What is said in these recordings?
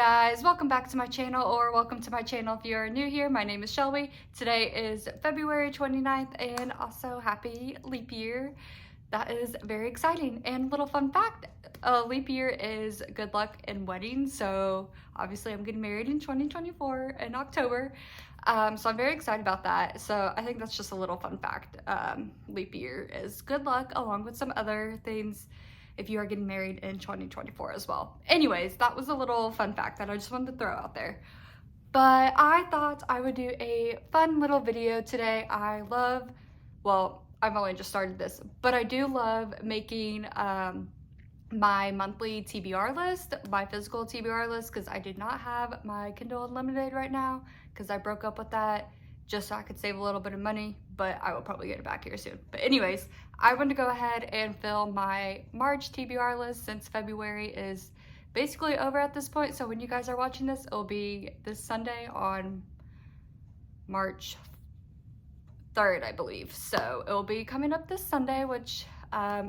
guys, welcome back to my channel, or welcome to my channel if you're new here. My name is Shelby. Today is February 29th and also happy leap year. That is very exciting. And little fun fact, a leap year is good luck in weddings. So obviously I'm getting married in 2024 in October. So I'm very excited about that. So I think that's just a little fun fact. Leap year is good luck along with some other things if you are getting married in 2024 as well. Anyways, that was a little fun fact that I just wanted to throw out there. But I thought I would do a fun little video today. Well, I've only just started this, but I do love making my monthly TBR list, my physical TBR list, because I did not have my Kindle Unlimited right now because I broke up with that just so I could save a little bit of money, but I will probably get it back here soon. But anyways, I want to go ahead and fill my March TBR list since February is basically over at this point. So when you guys are watching this, it'll be this Sunday on March 3rd, I believe. So it'll be coming up this Sunday, which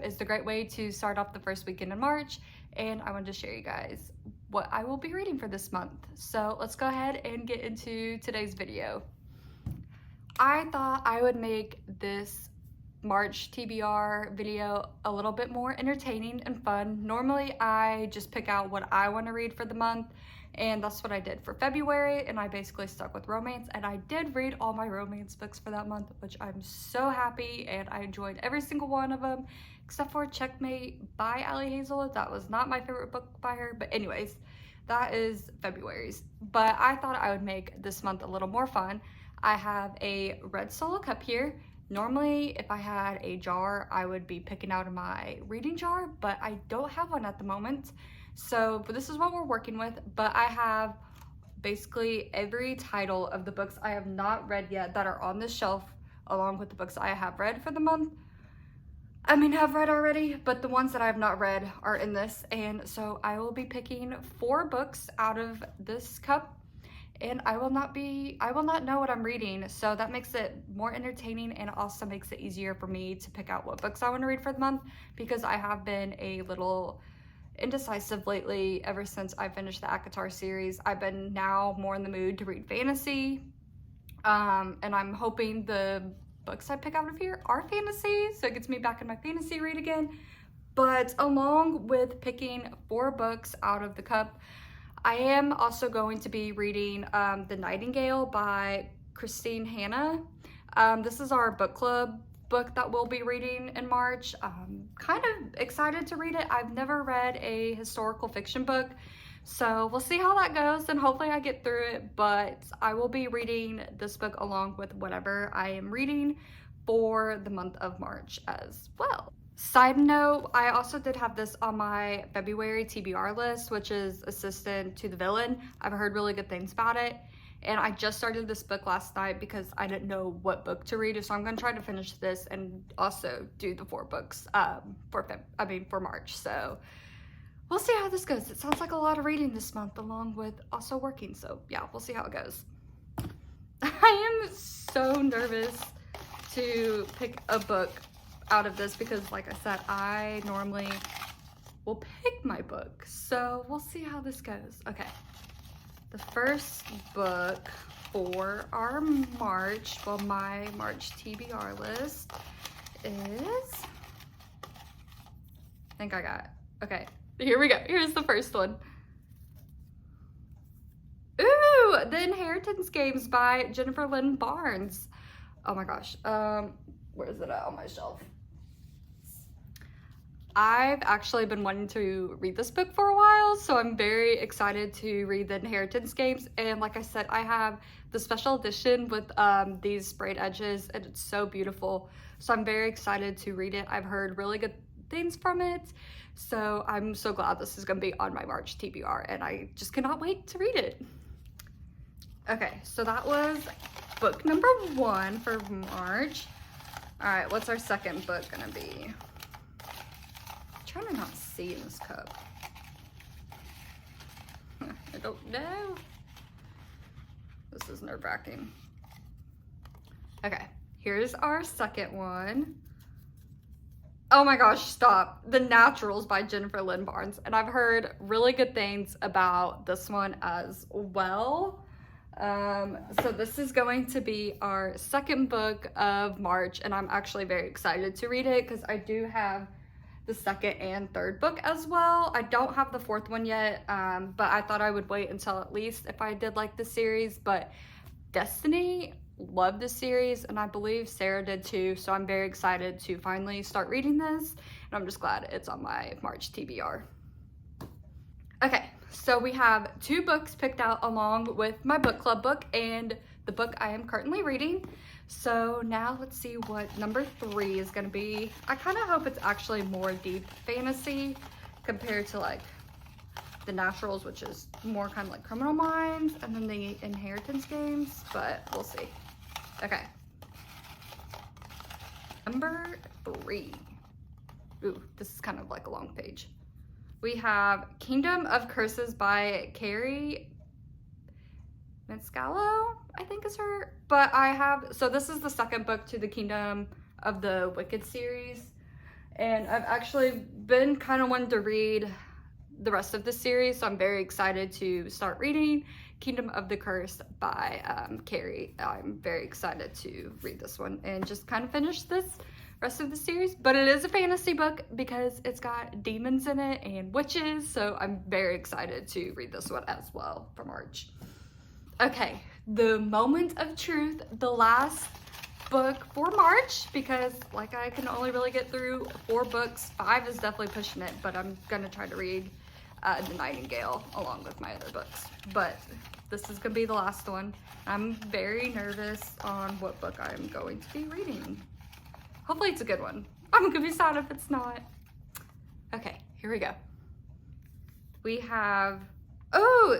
is the great way to start off the first weekend in March. And I wanted to share you guys what I will be reading for this month. So let's go ahead and get into today's video. I thought I would make this March TBR video a little bit more entertaining and fun. Normally I just pick out what I want to read for the month, and that's what I did for February, and I basically stuck with romance, and I did read all my romance books for that month, which I'm so happy, and I enjoyed every single one of them except for Checkmate by Ali Hazel. That was not my favorite book by her, but anyways, that is February's. But I thought I would make this month a little more fun. I have a red solo cup here. Normally, if I had a jar, I would be picking out of my reading jar, but I don't have one at the moment. So this is what we're working with, but I have basically every title of the books I have not read yet that are on this shelf, along with the books I have read for the month. I mean, have read already, but the ones that I have not read are in this. And so I will be picking 4 books out of this cup, and I will not know what I'm reading, so that makes it more entertaining, and also makes it easier for me to pick out what books I want to read for the month, because I have been a little indecisive lately ever since I finished the ACOTAR series. I've been now more in the mood to read fantasy, and I'm hoping the books I pick out of here are fantasy, so it gets me back in my fantasy read again. But along with picking 4 books out of the cup, I am also going to be reading The Nightingale by Christine Hanna. This is our book club book that we'll be reading in March. Kind of excited to read it. I've never read a historical fiction book, so we'll see how that goes, and hopefully I get through it. But I will be reading this book along with whatever I am reading for the month of March as well. Side note, I also did have this on my February TBR list, which is Assistant to the Villain. I've heard really good things about it, and I just started this book last night because I didn't know what book to read, so I'm going to try to finish this and also do the 4 books for March. So we'll see how this goes. It sounds like a lot of reading this month along with also working, so yeah, we'll see how it goes. I am so nervous to pick a book out of this because, like I said, I normally will pick my book, so we'll see how this goes. Okay, the first book for our my March TBR list is, I think I got it. Okay, here we go. Here's the first one. Ooh, The Inheritance Games by Jennifer Lynn Barnes. Oh my gosh, where is it at on my shelf? I've actually been wanting to read this book for a while, so I'm very excited to read The Inheritance Games. And like I said, I have the special edition with these sprayed edges, and it's so beautiful. So I'm very excited to read it. I've heard really good things from it, so I'm so glad this is going to be on my March TBR, and I just cannot wait to read it. Okay, so that was book number 1 for March. All right, what's our second book gonna be? Trying to not see in this cup. I don't know. This is nerve-wracking. Okay, here's our second one. Oh my gosh, stop. The Naturals by Jennifer Lynn Barnes. And I've heard really good things about this one as well. So this is going to be our second book of March, and I'm actually very excited to read it because I do have the second and third book as well. I don't have the fourth one yet, but I thought I would wait until at least if I did like the series. But Destiny loved the series, and I believe Sarah did too, so I'm very excited to finally start reading this, and I'm just glad it's on my March TBR. Okay, so we have 2 books picked out along with my book club book and the book I am currently reading. So now let's see what number 3 is going to be. I kind of hope it's actually more deep fantasy compared to like the Naturals, which is more kind of like Criminal Minds, and then the Inheritance games, but we'll see. Okay. Number 3. Ooh, this is kind of like a long page. We have Kingdom of Curses by Carrie Manscalo, I think is her. But so this is the second book to the Kingdom of the Wicked series. And I've actually been kind of wanting to read the rest of the series, so I'm very excited to start reading Kingdom of the Curse by Carrie. I'm very excited to read this one and just kind of finish this rest of the series. But it is a fantasy book because it's got demons in it and witches, so I'm very excited to read this one as well for March. Okay, The Moment of Truth, the last book for March, because like I can only really get through 4 books. 5 is definitely pushing it, but I'm gonna try to read The Nightingale along with my other books. But this is gonna be the last one. I'm very nervous on what book I'm going to be reading. Hopefully it's a good one. I'm gonna be sad if it's not. Okay, here we go. We have,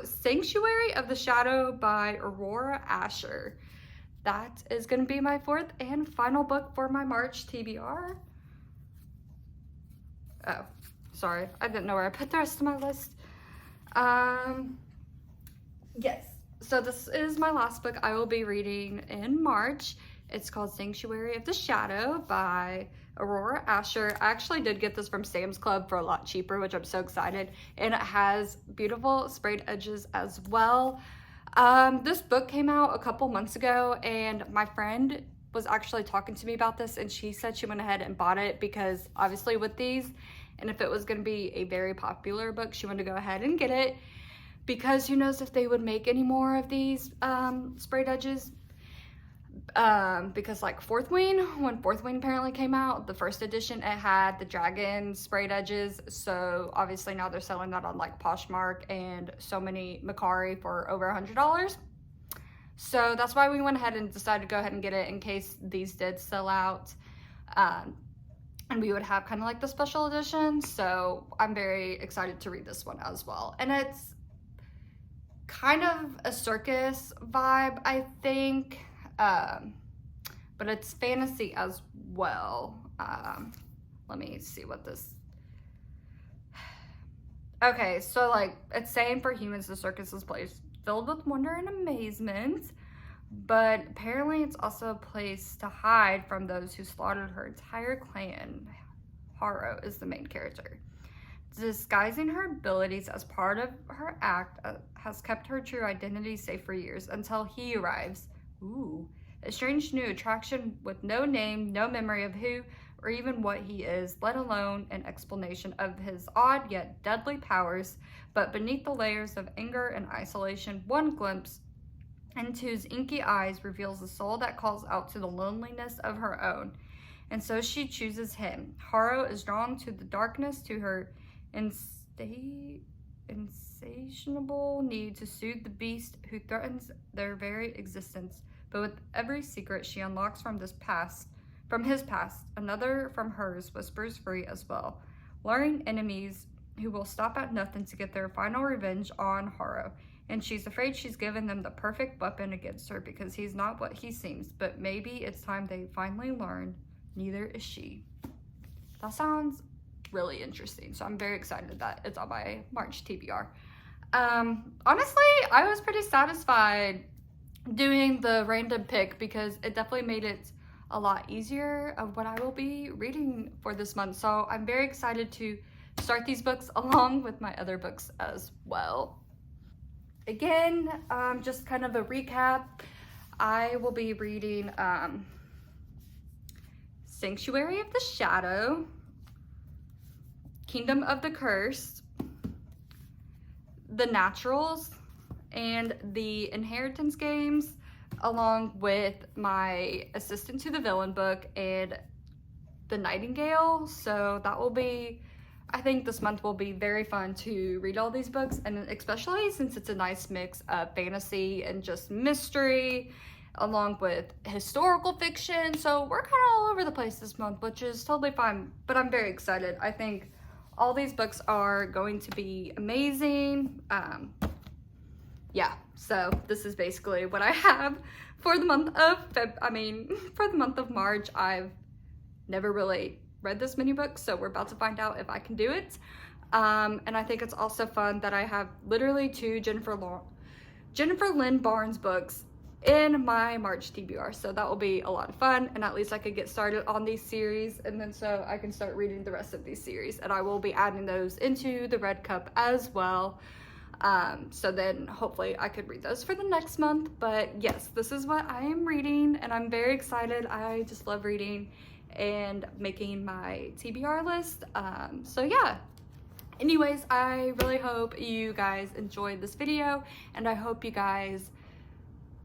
Sanctuary of the Shadow by Aurora Asher. That is gonna be my 4th and final book for my March TBR. Oh, sorry, I didn't know where I put the rest of my list. Yes, so this is my last book I will be reading in March. It's called Sanctuary of the Shadow by Aurora Asher. I actually did get this from Sam's Club for a lot cheaper, which I'm so excited. And it has beautiful sprayed edges as well. This book came out a couple months ago, and my friend was actually talking to me about this, and she said she went ahead and bought it because obviously with these, and if it was going to be a very popular book, she wanted to go ahead and get it because who knows if they would make any more of these sprayed edges. Because like when Fourth Wing apparently came out, the first edition, it had the dragon sprayed edges, so obviously now they're selling that on like Poshmark and so many Macari for over $100. So that's why we went ahead and decided to go ahead and get it in case these did sell out, and we would have kind of like the special edition. So I'm very excited to read this one as well, and it's kind of a circus vibe, I think. But it's fantasy as well. Let me see what this. Okay, so like it's saying for humans, the circus is a place filled with wonder and amazement, but apparently it's also a place to hide from those who slaughtered her entire clan. Haro is the main character. Disguising her abilities as part of her act has kept her true identity safe for years until he arrives. Ooh, a strange new attraction with no name, no memory of who or even what he is, let alone an explanation of his odd yet deadly powers. But beneath the layers of anger and isolation, one glimpse into his inky eyes reveals a soul that calls out to the loneliness of her own. And so she chooses him. Haro is drawn to the darkness, to her insatiable need to soothe the beast who threatens their very existence. But with every secret she unlocks from his past, another from hers whispers free as well, luring enemies who will stop at nothing to get their final revenge on Haro. And she's afraid she's given them the perfect weapon against her because he's not what he seems. But maybe it's time they finally learn neither is she. That sounds really interesting, so I'm very excited that it's on my March TBR. Honestly, I was pretty satisfied doing the random pick because it definitely made it a lot easier of what I will be reading for this month. So I'm very excited to start these books along with my other books as well. Again, just kind of a recap. I will be reading Sanctuary of the Shadow, Kingdom of the Cursed, The Naturals, and the Inheritance Games, along with my Assistant to the Villain book and The Nightingale. So that will be, I think this month will be very fun to read all these books, and especially since it's a nice mix of fantasy and just mystery along with historical fiction. So we're kind of all over the place this month, which is totally fine, but I'm very excited. I think all these books are going to be amazing. Yeah, so this is basically what I have for the month of for the month of March. I've never really read this many books, so we're about to find out if I can do it. And I think it's also fun that I have literally 2 Jennifer Lynn Barnes books in my March TBR, so that will be a lot of fun, and at least I could get started on these series, and then so I can start reading the rest of these series, and I will be adding those into the Red Cup as well. So then hopefully I could read those for the next month. But yes, this is what I am reading, and I'm very excited. I just love reading and making my TBR list. So yeah. Anyways, I really hope you guys enjoyed this video, and I hope you guys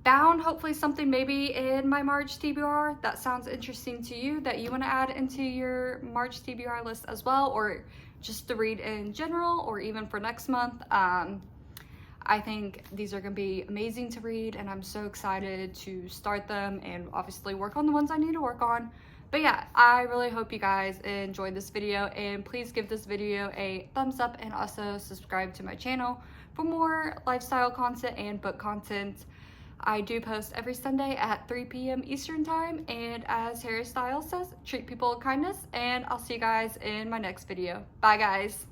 found hopefully something maybe in my March TBR that sounds interesting to you, that you want to add into your March TBR list as well, or just to read in general, or even for next month. I think these are going to be amazing to read, and I'm so excited to start them and obviously work on the ones I need to work on. But yeah, I really hope you guys enjoyed this video, and please give this video a thumbs up, and also subscribe to my channel for more lifestyle content and book content. I do post every Sunday at 3 p.m. Eastern time, and as Harry Styles says, treat people with kindness, and I'll see you guys in my next video. Bye guys.